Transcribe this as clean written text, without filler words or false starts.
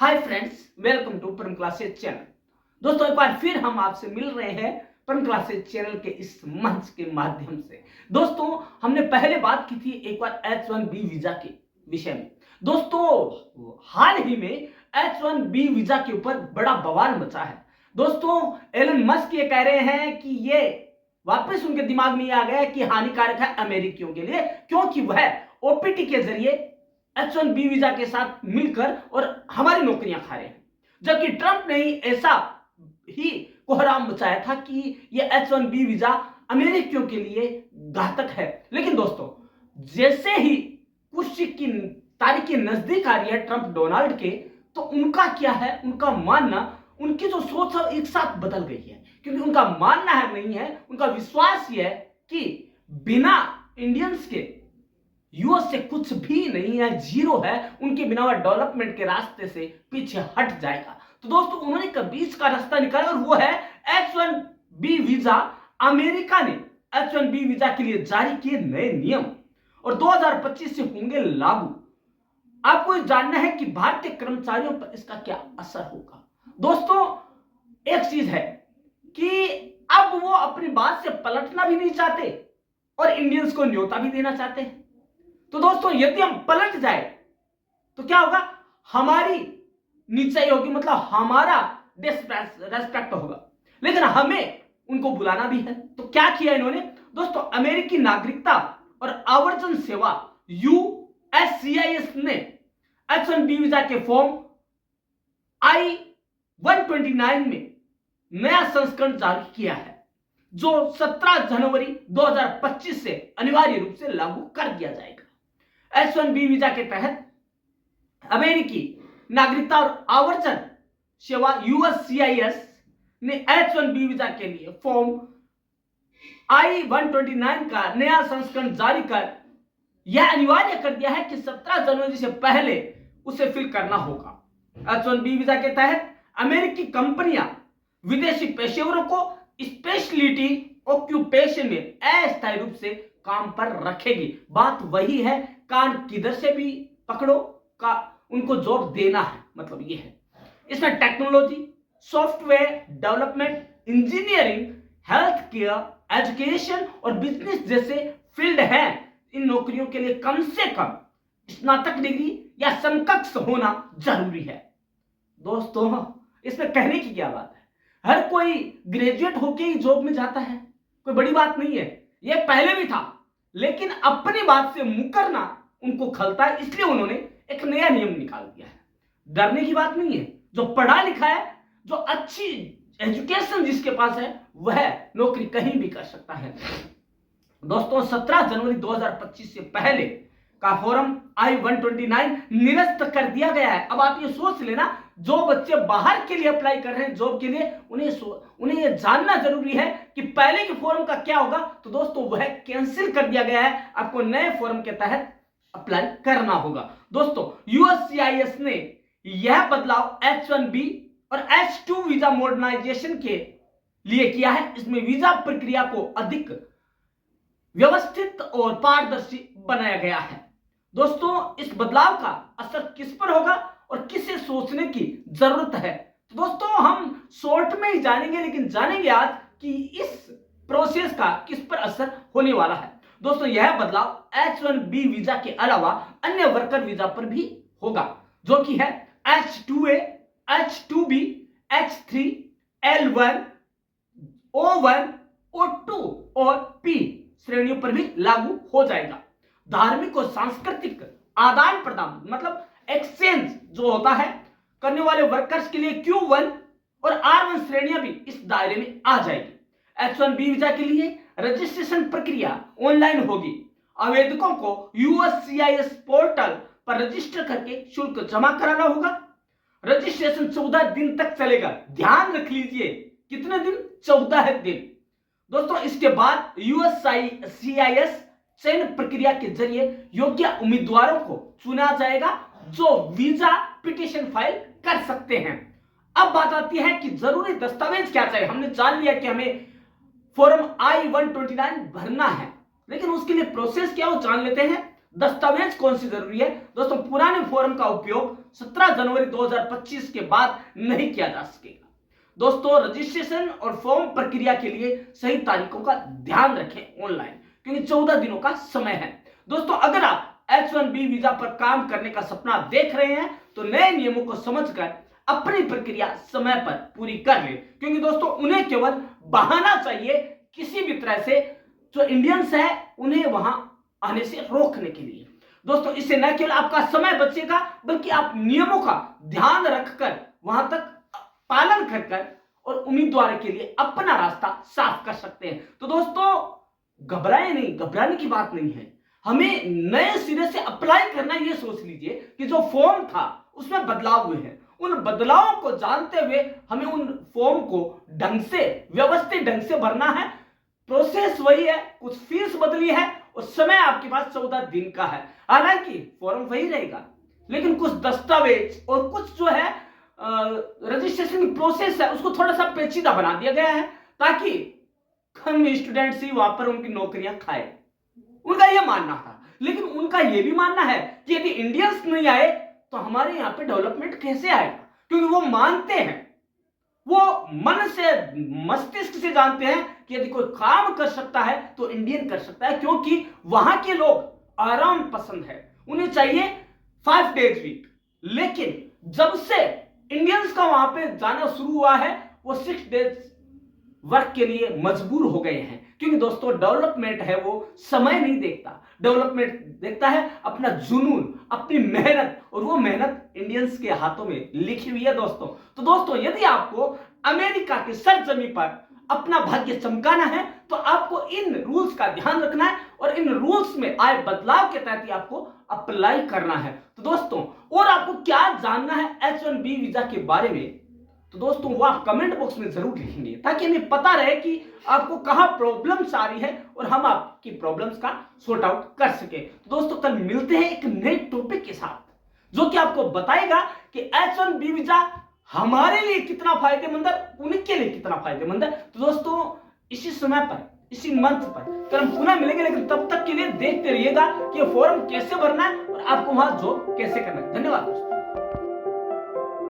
Hi friends, welcome to परम classes channel. दोस्तों, एक बार फिर हम आपसे मिल रहे हैं परम क्लासेज चैनल के इस मंच के माध्यम से। दोस्तों, हमने पहले बात की थी एक बार H1B वीजा के विषय में। दोस्तों, हाल ही में H1B वीजा के ऊपर बड़ा बवाल मचा है। दोस्तों, एलन मस्क ये कह रहे हैं कि ये वापस उनके दिमाग में आ गया है कि हानिकारक है अमेरिकियों के लिए, क्योंकि वह ओपीटी के जरिए H1B वीजा के साथ मिलकर और हमारी नौकरियां खा रहे हैं। जबकि ट्रंप ने ही ऐसा ही कोहराम मचाया था कि यह H1B वीजा अमेरिकियों के लिए घातक है। लेकिन दोस्तों, जैसे ही कुर्सी की तारीखें नजदीक आ रही है ट्रंप डोनाल्ड के, तो उनका क्या है, उनका मानना, उनकी जो सोच है एक साथ बदल गई है। क्योंकि उनका मानना है नहीं है, उनका विश्वास यह है कि बिना इंडियंस के यूएस से कुछ भी नहीं है, जीरो है। उनके बिना वह डेवलपमेंट के रास्ते से पीछे हट जाएगा। तो दोस्तों, उन्होंने एक बीच का रास्ता निकाला और वो है H1B वीजा। अमेरिका ने H1B वीजा के लिए जारी किए नए नियम और 2025 से होंगे लागू। आपको जानना है कि भारतीय कर्मचारियों पर इसका क्या असर होगा। दोस्तों, एक चीज है कि अब वो अपनी बात से पलटना भी नहीं चाहते और इंडियंस को न्योता भी देना चाहते हैं। तो दोस्तों, यदि हम पलट जाए तो क्या होगा, हमारी नीचाई होगी, मतलब हमारा डिसरेस्पेक्ट होगा। लेकिन हमें उनको बुलाना भी है। तो क्या किया इन्होंने दोस्तों, अमेरिकी नागरिकता और आवर्जन सेवा USCIS ने H1B वीजा के फॉर्म I-129 में नया संस्करण जारी किया है, जो 17 जनवरी 2025 से अनिवार्य रूप से लागू कर दिया जाएगा। H1B वीजा के तहत अमेरिकी नागरिकता और आवर्जन सेवा USCIS ने H1B वीजा के लिए फॉर्म I-129 का नया संस्करण जारी कर यह अनिवार्य कर दिया है कि 17 जनवरी से पहले उसे फिल करना होगा। H1B वीजा के तहत अमेरिकी कंपनियां विदेशी पेशेवरों को स्पेशलिटी ऑक्यूपेशन में अस्थायी रूप से काम पर रखेगी। बात वही है, कान किधर से भी पकड़ो का उनको जॉब देना है, मतलब ये है। इसमें technology, software development, engineering, health care, education और बिजनेस जैसे फील्ड हैं। इन नौकरियों के लिए कम से कम स्नातक डिग्री या समकक्ष होना जरूरी है। दोस्तों, इसमें कहने की क्या बात है, हर कोई ग्रेजुएट होके ही जॉब में जाता है, कोई बड़ी बात नहीं है। यह पहले भी था, लेकिन अपनी बात से मुकरना उनको खलता है, इसलिए उन्होंने एक नया नियम निकाल दिया है। डरने की बात नहीं है, जो पढ़ा लिखा है, जो अच्छी एजुकेशन जिसके पास है, वह नौकरी कहीं भी कर सकता है। दोस्तों, 17 जनवरी 2025 से पहले का फॉर्म I-129 निरस्त कर दिया गया है। अब आप ये सोच लेना, जो बच्चे बाहर के लिए अप्लाई कर रहे हैं जॉब के लिए, उन्हें ये जानना जरूरी है कि पहले के फॉर्म का क्या होगा। तो दोस्तों, वह कैंसिल कर दिया गया है, आपको नए फॉर्म के तहत अप्लाई करना होगा। दोस्तों, USCIS ने यह बदलाव H1B और H2 वीजा मॉडर्नाइजेशन के लिए किया है। इसमें वीजा प्रक्रिया को अधिक व्यवस्थित और पारदर्शी बनाया गया है। दोस्तों, इस बदलाव का असर किस पर होगा और किसे सोचने की जरूरत है, तो दोस्तों हम शॉर्ट में ही जानेंगे, लेकिन जानेंगे आज कि इस प्रोसेस का किस पर असर होने वाला है। दोस्तों, यह बदलाव H1B वीजा के अलावा अन्य वर्कर वीजा पर भी होगा, जो कि है H2A, H2B, H3, L1, O1, O2 और P श्रेणियों पर भी लागू हो जाएगा। धार्मिक और सांस्कृतिक आदान प्रदान, मतलब एक्सचेंज जो होता है करने वाले वर्कर्स के लिए Q1 और R1 श्रेणियां भी इस दायरे में आ जाएगी। H1B वीजा के लिए रजिस्ट्रेशन प्रक्रिया ऑनलाइन होगी। आवेदकों को USCIS पोर्टल पर रजिस्टर करके शुल्क जमा कराना होगा। रजिस्ट्रेशन 14 दिन तक चलेगा। ध्यान रख लीजिए, कितने दिन? 14 दिन। दोस्तों, इसके बाद USCIS चयन प्रक्रिया के जरिए योग्य उम्मीदवारों को चुना जाएगा जो वीजा पिटीशन फाइल कर सकते हैं। अब बात आती है कि जरूरी दस्तावेज क्या चाहिए। हमने जान लिया कि हमें फॉर्म I-129 भरना है, लेकिन उसके लिए प्रोसेस क्या हो जान लेते हैं। दस्तावेज कौन सी जरूरी है दोस्तों? पुराने फॉर्म का उपयोग 17 जनवरी 2025 के बाद नहीं किया जा सकेगा। दोस्तों रजिस्ट्रेशन और फॉर्म प्रक्रिया के लिए सही तारीखों का ध्यान रखें ऑनलाइन, क्योंकि 14 दिनों का समय है। दोस्तों अगर आप H1B वीजा पर काम करने का सपना देख रहे हैं तो नए नियमों को समझकर अपनी प्रक्रिया समय पर पूरी कर ले, क्योंकि दोस्तों उन्हें केवल बहाना चाहिए किसी भी तरह से जो इंडियंस है उन्हें वहां आने से रोकने के लिए। दोस्तों इससे न केवल आपका समय बचेगा बल्कि आप नियमों का ध्यान रखकर वहां तक पालन कर और उम्मीदवार के लिए अपना रास्ता साफ कर सकते हैं। तो दोस्तों घबराए नहीं, घबराने की बात नहीं है, हमें नए सिरे से अप्लाई करना। ये सोच लीजिए कि जो फॉर्म था उसमें बदलाव हुए हैं, उन बदलावों को जानते हुए हमें उन फॉर्म को ढंग से व्यवस्थित ढंग से भरना है। प्रोसेस वही है, कुछ फीस बदली है और समय आपके पास 14 दिन का है। हालांकि फॉर्म वही रहेगा लेकिन कुछ दस्तावेज और कुछ जो है रजिस्ट्रेशन की प्रोसेस है उसको थोड़ा सा पेचीदा बना दिया गया है ताकि कम स्टूडेंट्स ही वहां पर उनकी नौकरियां खाए। उनका यह मानना था, लेकिन उनका यह भी मानना है कि यदि इंडियंस नहीं आए तो हमारे यहां पे डेवलपमेंट कैसे आएगा, क्योंकि वो मानते हैं, वो मन से मस्तिष्क से जानते हैं कि यदि कोई काम कर सकता है तो इंडियन कर सकता है, क्योंकि वहां के लोग आराम पसंद है, उन्हें चाहिए 5 डेज वीक। लेकिन जब से इंडियंस का वहां पे जाना शुरू हुआ है वो 6 डेज वर्क के लिए मजबूर हो गए हैं, क्योंकि दोस्तों डेवलपमेंट है वो समय नहीं देखता, डेवलपमेंट देखता है अपना जुनून, अपनी मेहनत, और वो मेहनत इंडियंस के हाथों में लिखी हुई है दोस्तों। तो दोस्तों यदि आपको अमेरिका की सरजमी पर अपना भाग्य चमकाना है तो आपको इन रूल्स का ध्यान रखना है और इन रूल्स में आए बदलाव के तहत ही आपको अप्लाई करना है। तो दोस्तों और आपको क्या जानना है H1B वीजा के बारे में, तो दोस्तों वो आप कमेंट बॉक्स में जरूर लिखेंगे ताकि हमें पता रहे कि आपको कहां प्रॉब्लम्स आ रही है और हम आपकी प्रॉब्लम्स का सॉर्ट आउट कर सके। तो दोस्तों कल मिलते हैं एक नए टॉपिक के साथ जो कि आपको बताएगा कि H1B वीजा हमारे लिए कितना फायदेमंद है, उनके लिए कितना फायदेमंद है। तो दोस्तों इसी समय पर, इसी मंच पर कल हम पुनः मिलेंगे, लेकिन तब तक के लिए देखते रहिएगा कि ये फॉर्म कैसे भरना है और आपको वहां जॉब कैसे करना है। धन्यवाद दोस्तों।